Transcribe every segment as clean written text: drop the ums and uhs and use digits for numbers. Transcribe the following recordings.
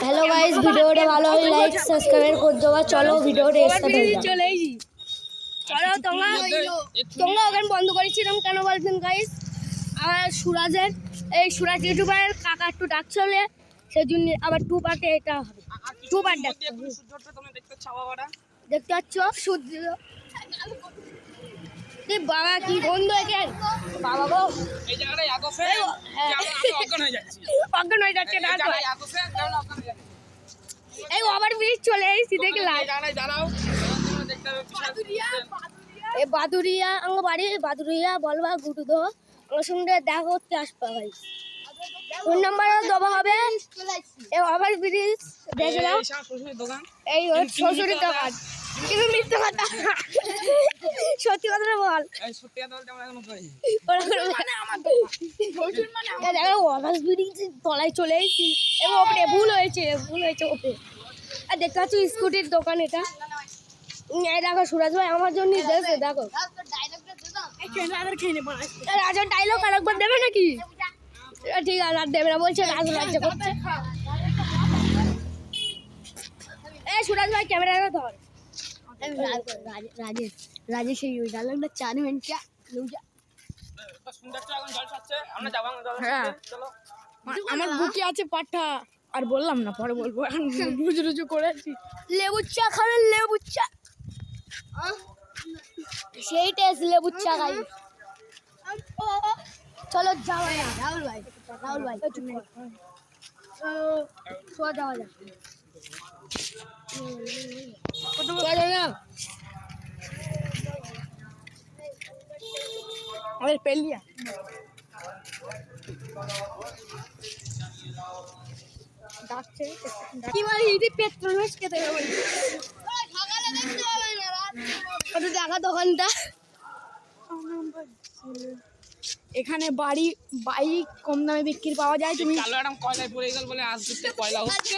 Hello guys, ভিডিওটা ভালো হলে লাইক সাবস্ক্রাইব করে দেওয়া। চলো ভিডিওটা স্টার্ট হয়ে যাক। চলে এসেছি। চলো তোমরা ওখানে বন্ধ করেছিলাম কেন বলবেন গাইস? আমার সুরাজের সুরাজ ইউটিউবারের কাকা একটু ডাক চলে, সেই জন্য আবার টু পার্টে এটা হবে। টু পার্ট ডাক দেখতে পাচ্ছ সূর্য। বাবা কি গন্ধ এখানে, বাবা গো এই জায়গাটায় আগফে আমি অজ্ঞান হয়ে যাচ্ছি। অজ্ঞান হয়ে যাচ্ছে না। এই আগফে কারণ অজ্ঞান হয়ে যাচ্ছে। এই ওভার ব্রিজ চলে এসেছি দেখলাম। এই জায়গাটায় দাঁড়াও, দেখতে হবে এই বাদুরিয়া আমার বাড়ি বাদুরিয়া বলবা গুটু দো আমার সঙ্গে দেখা করতে আসবা ভাই। ফোন নাম্বারও দেওয়া হবে। এই ওভার ব্রিজ দেখলাম, এই সব শ্বশুরের দোকান, এই শ্বশুরের দোকান। কিন্তু মিথ্যে কথা, সত্যি কথাটা বল। এই সত্যি কথা বলতে আমরা এখনো করি দেখো ওভার ব্রিজ তলায় চলে এসেছি এবং ওপরে ভুল হয়েছে ওপরে। আর দেখতে পাচ্ছ স্কুটির দোকান এটা। এই দেখো সুরাজ ভাই আমার জন্য দেখো দেখো রাজার ডায়লগ আরেকবার দেবে নাকি? ঠিক আছে, আর দেবে না বলছে, রাজ করছে। এই সুরাজ ভাই ক্যামেরাটা ধর। রাজেশ সেই ওই ডায়লগটা 4 মিনিট সুন্দর তো এখন জল ছাড়ছে, আমরা যাবো জল হ্যাঁ। চলো। আমার বুকে আছে পাঠা, আর বললাম না, পরে বলবো। রুজু করেছি। লেবুর চা খাবেন? লেবুর চা সেই টেস্ট লেবুর চা খাই। চলো যাওয়া যাক। রাহুল ভাই চলো যাওয়া যাক। চলো না আমাদের পেলিয়া ডাকছে কি বলে ইদি পেট্রোল খেতে হবে দেখা দোকানটা। এখানে বাইক কম দামে বিক্রি পাওয়া যায়। তুমি কালো এরকম কয়লায় পড়ে গেল বলে আজ দিতে কয়লা হচ্ছে।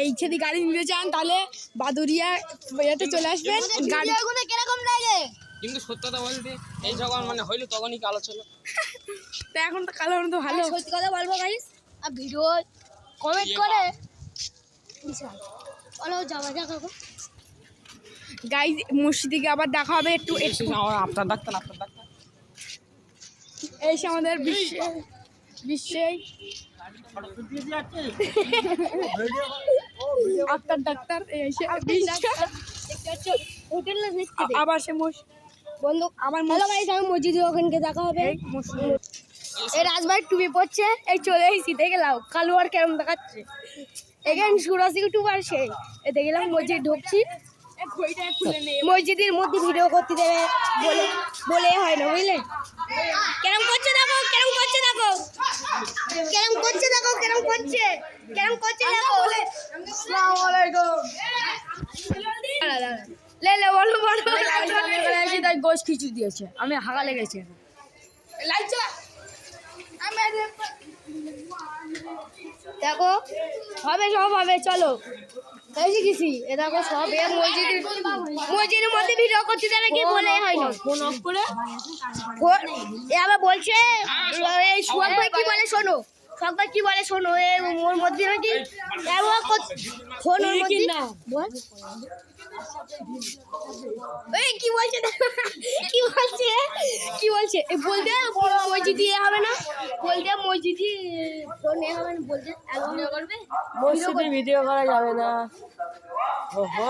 এই ছেলে গাড়ি নিতে চান তাহলে বাদুরিয়া এতে চলে আসবেন। গাড়িগুলো কিরকম লাগে? কিন্তু সত্য কথা বলতে এই যখন মানে হইলো তখনই কালো ছিল। তো এখন তো কালো তো ভালো। সত্যি কথা বলবো গাইস, আর ভিডিও কমেন্ট করে চলো যাওয়া যাক। গাইস মসজিদে আবার দেখা হবে। একটু আপনার ডাক্তার এই সে আমাদের বিশ্বেই আপনার ডাক্তার আবার সে বন্ধু আমার মসজিদে ওখানকে দেখা হবে। এই রাজভাই টুপি পড়ছে, এই চলে এসেছি দেখলাম কালু আর কেমন দেখাচ্ছে। এখানে সুরাজ ইউটিউবার সে দেখলাম মসজিদ ঢুকছি। মসজিদের মধ্যে ভিডিও করতে দেবে বলে হয় না, বুঝলে? কেরম করছে দেখো, কেরম করছে দেখো, কেরম করছে দেখো, কেরম করছে দেখো। আসসালামু আলাইকুম। লে বলো তাই গোশ খিচুড়ি দিয়েছে, আমি হাগা লেগেছে। দেখো হবে সব হবে, চলো এসে গেছি। এ দেখো সব মসজিদের মধ্যে ভিডিও করতে দেবে কি বলে হয় না। ফোন অফ করে এ আবার বলছে এই সোহাগ ভাই কি বলে শোনো, সোহাগ ভাই কি বলে শোনো। ওর মধ্যে নাকি ফোন ওর মধ্যে বল কি বলছে বলতে মসজিদে হবে না, বলতে মসজিদে ফোন এ হবে না, বলতে মসজিদে ভিডিও করা যাবে না। ওহো